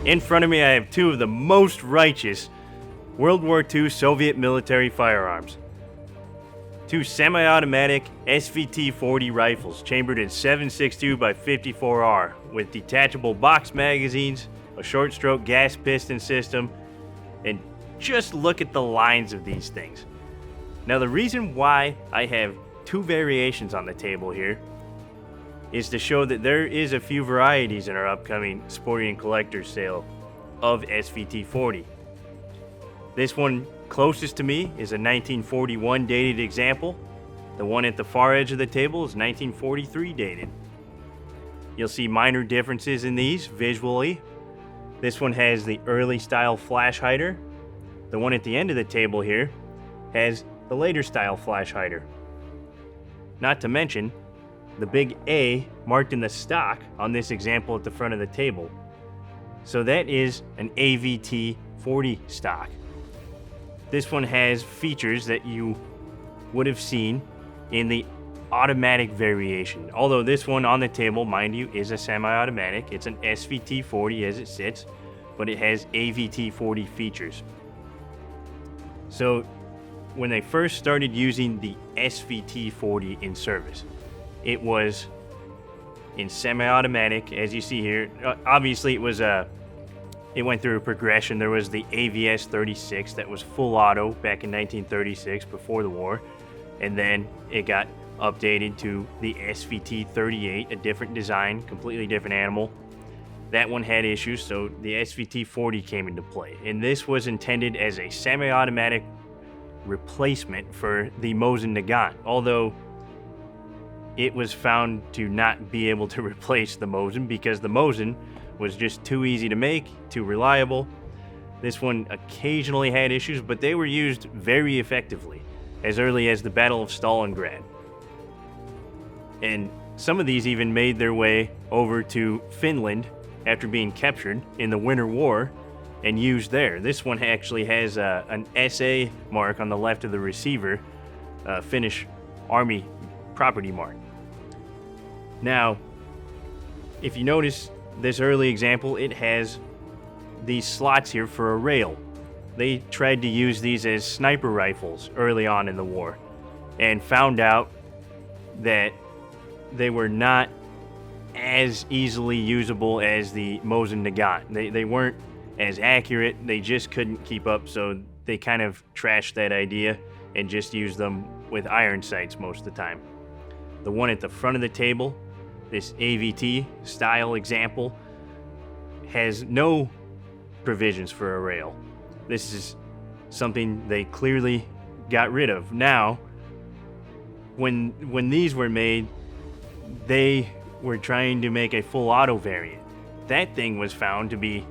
In front of me, I have two of the most righteous World War II Soviet military firearms. Two semi-automatic SVT-40 rifles chambered in 7.62 by 54R with detachable box magazines, a short-stroke gas piston system, and just look at the lines of these things. Now, the reason why I have two variations on the table here is to show that there is a few varieties in our upcoming Sporting and Collector's sale of SVT-40. This one closest to me is a 1941 dated example. The one at the far edge of the table is 1943 dated. You'll see minor differences in these visually. This one has the early style flash hider. The one at the end of the table here has the later style flash hider. Not to mention the big A marked in the stock on this example at the front of the table. So that is an AVT-40 stock. This one has features that you would have seen in the automatic variation. Although this one on the table, mind you, is a semi-automatic. It's an SVT-40 as it sits, but it has AVT-40 features. So when they first started using the SVT-40 in service, it was in semi-automatic, as you see here. Obviously, it went through a progression. There was the AVS-36 that was full auto back in 1936 before the war, and then it got updated to the SVT-38, a different design, completely different animal. That one had issues, so the SVT-40 came into play, and this was intended as a semi-automatic replacement for the Mosin Nagant, although it was found to not be able to replace the Mosin because the Mosin was just too easy to make, too reliable. This one occasionally had issues, but they were used very effectively as early as the Battle of Stalingrad. And some of these even made their way over to Finland after being captured in the Winter War and used there. This one actually has an SA mark on the left of the receiver, Finnish Army property mark. Now, if you notice this early example, it has these slots here for a rail. They tried to use these as sniper rifles early on in the war and found out that they were not as easily usable as the Mosin Nagant. They weren't as accurate, they just couldn't keep up, so they kind of trashed that idea and just used them with iron sights most of the time. The one at the front of the table, this AVT style example, has no provisions for a rail. This is something they clearly got rid of. Now, when these were made, they were trying to make a full auto variant. That thing was found to be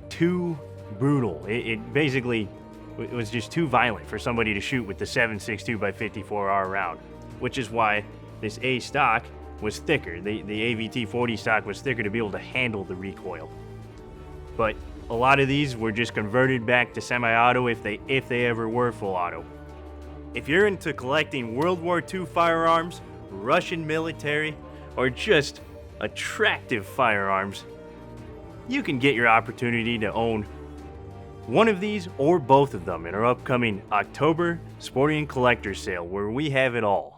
too brutal. It basically was just too violent for somebody to shoot with the 7.62 by 54R round, which is why this A stock was thicker. The AVT-40 stock was thicker to be able to handle the recoil. But a lot of these were just converted back to semi-auto if they ever were full auto. If you're into collecting World War II firearms, Russian military, or just attractive firearms, you can get your opportunity to own one of these or both of them in our upcoming October Sporting and Collector's sale, where we have it all.